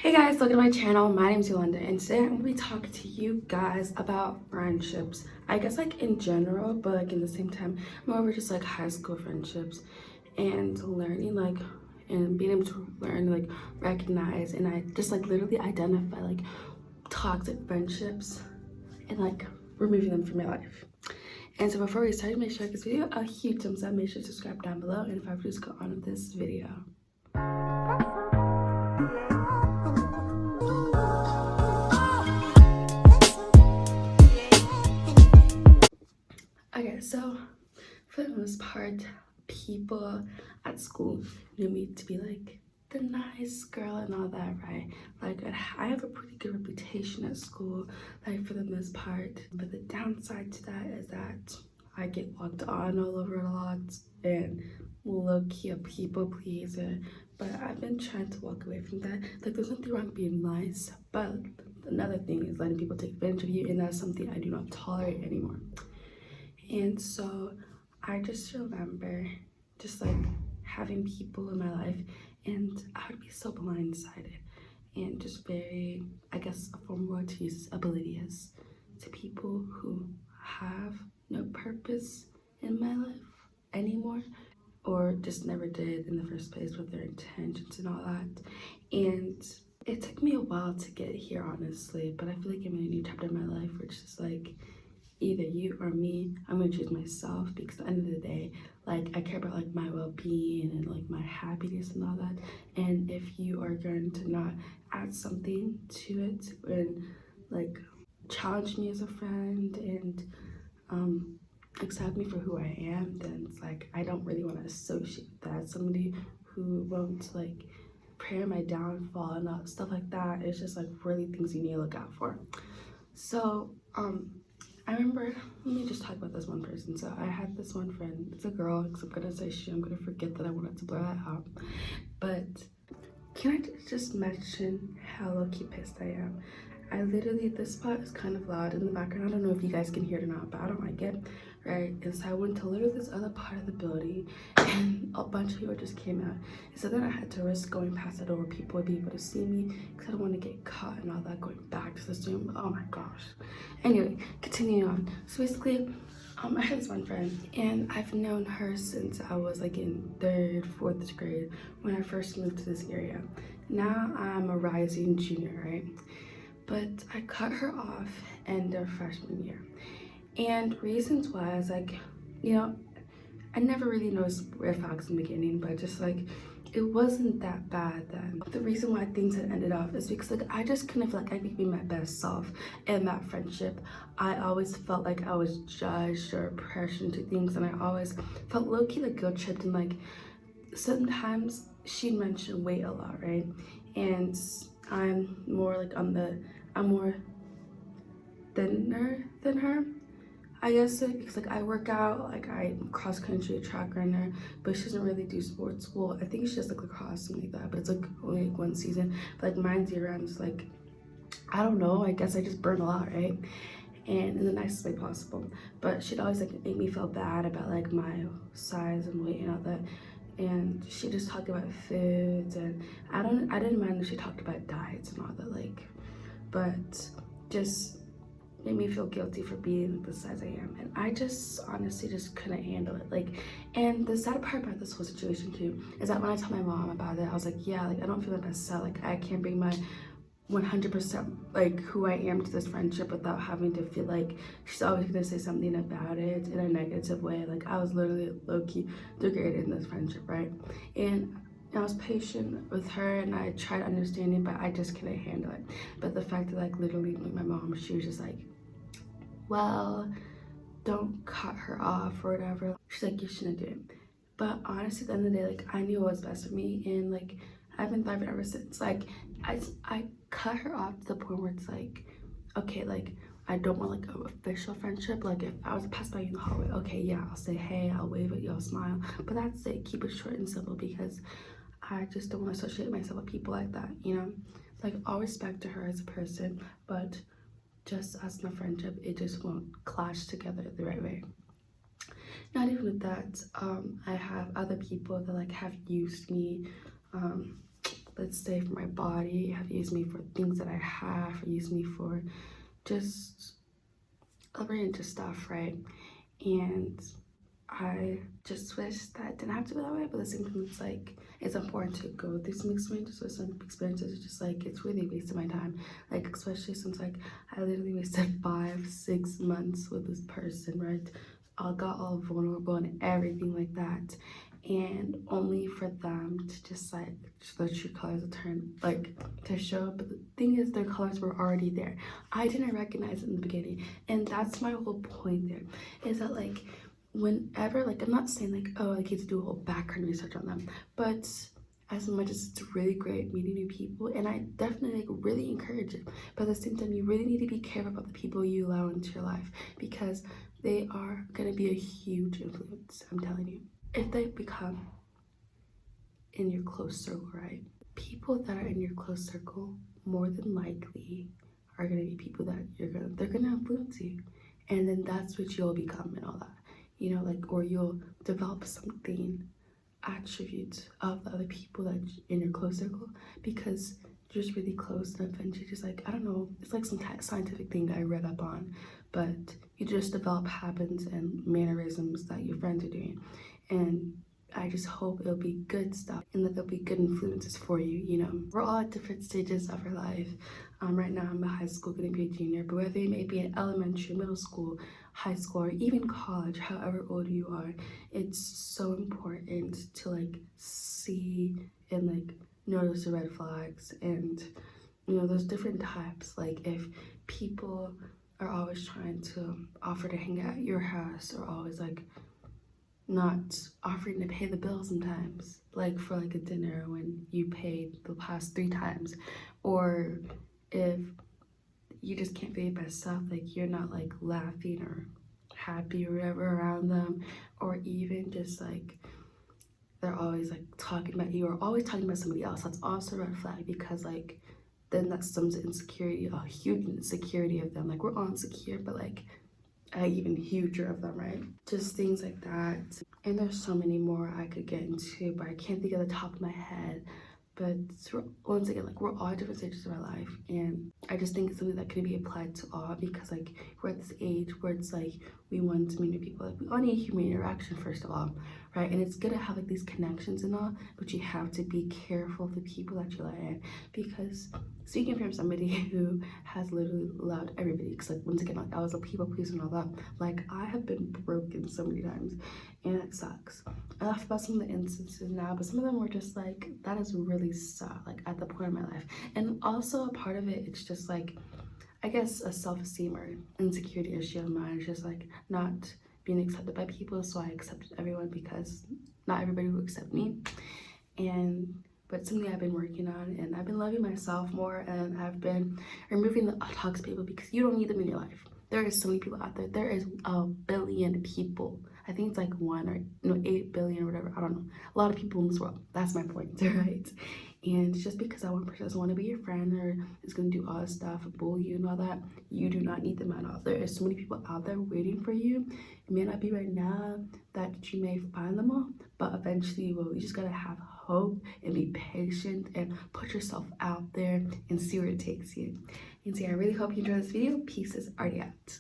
Hey guys, welcome to my channel. My name is Yolanda and today I'm going to be talking to you guys about friendships. I guess like in general, but like in the same time, more over just like high school friendships and learning like and being able to learn like recognize and I just like literally identify like toxic friendships and like removing them from my life. And so before we start, make sure to give this video a huge thumbs up, make sure to subscribe down below, and if I would just go on with this video. Okay, so for the most part, people at school knew me to be like the nice girl and all that, right? Like I have a pretty good reputation at school, like for the most part. But the downside to that is that I get walked on all over a lot and low-key a people pleaser. But I've been trying to walk away from that. Like there's nothing wrong with being nice, but another thing is letting people take advantage of you, and that's something I do not tolerate anymore. And so I just remember just like having people in my life and I would be so blindsided and just very, I guess a form of word to use is oblivious to people who have no purpose in my life anymore or just never did in the first place with their intentions and all that. And it took me a while to get here, honestly, but I feel like I'm in a new chapter in my life where it's just like either you or me. I'm gonna choose myself because at the end of the day, like I care about like my well-being and like my happiness and all that. And if you are going to not add something to it and like challenge me as a friend and accept me for who I am, then it's like I don't really want to associate with that. Somebody who won't like pray my downfall and all, stuff like that. It's just like really things you need to look out for. So I remember, let me just talk about this one person. So I had this one friend, it's a girl, because I'm gonna say she, I'm gonna forget that I wanted to blur that out. But can I just mention how low-key pissed I am? I literally, this spot is kind of loud in the background. I don't know if you guys can hear it or not, but I don't like it, right? And so I went to literally this other part of the building and a bunch of people just came out. And so then I had to risk going past the door where people would be able to see me because I don't want to get caught and all that going back to the Zoom. Oh my gosh. Anyway, continuing on. So basically, I had this one friend and I've known her since I was like in 3rd, 4th grade when I first moved to this area. Now I'm a rising junior, right? But I cut her off end of freshman year. And reasons why is like, you know, I never really noticed red flags in the beginning, but just like it wasn't that bad then. The reason why things had ended off is because like I just couldn't feel like I could be my best self in that friendship. I always felt like I was judged or pressured into things, and I always felt low-key like guilt tripped, and like sometimes she'd mention weight a lot, right? And I'm more like I'm more thinner than her, I guess, because like I work out, like I'm cross country track runner, but she doesn't really do sports. Well, I think she does like lacrosse, something like that, but it's like only like one season. But like mine's year round, like I don't know, I guess I just burn a lot, right? And in the nicest way possible. But she'd always like make me feel bad about like my size and weight and all that. And she just talked about foods, and I didn't mind if she talked about diets and all that, like, but just made me feel guilty for being the size I am. And I just honestly just couldn't handle it. Like, and the sad part about this whole situation too is that when I told my mom about it, I was like, yeah, like I don't feel my best self. Like I can't bring my 100% like who I am to this friendship without having to feel like she's always gonna say something about it in a negative way. Like I was literally low-key degraded in this friendship, right? And I was patient with her and I tried understanding, but I just couldn't handle it. But the fact that like literally like my mom, she was just like, well, don't cut her off or whatever. She's like, you shouldn't do it. But honestly, at the end of the day, like I knew what was best for me, and like I've been thriving ever since. Like I cut her off to the point where it's like, okay, like I don't want like an official friendship. Like if I was to pass by you in the hallway, okay, yeah, I'll say hey, I'll wave at you, I'll smile. But that's it. Keep it short and simple because I just don't want to associate myself with people like that, you know? Like all respect to her as a person, but just as in a friendship, it just won't clash together the right way. Not even with that, I have other people that like have used me. Let's let's say for my body, have used me for things that I have, or used me for just a range of stuff, right? And I just wish that it didn't have to be that way, but at the same time, it's like, it's important to go through some experiences, with some experiences, it's just like, it's really wasting my time. Like, especially since like, I literally wasted 5-6 months with this person, right? I got all vulnerable and everything like that. And only for them to just like, just their true colors turn, like, to show up. But the thing is, their colors were already there. I didn't recognize it in the beginning. And that's my whole point there, is that like, whenever, like, I'm not saying like, oh, I get to do a whole background research on them, but as much as it's really great meeting new people, and I definitely like really encourage it, but at the same time, you really need to be careful about the people you allow into your life, because they are going to be a huge influence. I'm telling you, if they become in your close circle, right? People that are in your close circle more than likely are going to be people that they're gonna influence you, and then that's what you'll become and all that, you know, like, or you'll develop something, attributes of the other people that in your close circle, because you're just really close, and eventually just like, I don't know, it's like some scientific thing I read up on, but you just develop habits and mannerisms that your friends are doing. And I just hope it'll be good stuff, and that there'll be good influences for you. You know, we're all at different stages of our life. Right now I'm in high school, gonna be a junior, but whether you may be in elementary, middle school, high school, or even college, however old you are, it's so important to like see and like notice the red flags. And you know, there's different types. Like, if people are always trying to offer to hang out at your house, or always like not offering to pay the bill sometimes, like for like a dinner when you paid the past 3 times, or if you just can't be your best self, like you're not like laughing or happy or whatever around them, or even just like they're always like talking about you, or always talking about somebody else, that's also a red flag, because like then that's some insecurity, a huge insecurity of them. Like, we're all insecure, but like even huger of them, right? Just things like that. And there's so many more I could get into, but I can't think of the top of my head. But once again, like, we're all at different stages of our life, and I just think it's something that can be applied to all, because like we're at this age where it's like we want to meet new people. Like, we all need human interaction first of all, right? And it's good to have like these connections and all, but you have to be careful of the people that you let in, because speaking from somebody who has literally allowed everybody, because like, once again, like, I was a people pleaser and all that, like, I have been broken so many times, and it sucks. I laugh about some of the instances now, but some of them were just like, that is really sad, like at the point of my life. And also a part of it, it's just like, I guess a self-esteem or insecurity issue of mine is just like not being accepted by people, so I accepted everyone because not everybody will accept me. But it's something I've been working on, and I've been loving myself more, and I've been removing the toxic people, because you don't need them in your life. There is so many people out there. There is 1 billion people. I think it's like 1 or no 8 billion or whatever. I don't know. A lot of people in this world. That's my point, right? And just because that one person doesn't want to be your friend, or is going to do all this stuff, bully you and all that, you do not need them at all. There is so many people out there waiting for you. It may not be right now that you may find them all, but eventually you will. You just gotta have hope and be patient and put yourself out there and see where it takes you. And so yeah, I really hope you enjoyed this video. Peace is already out.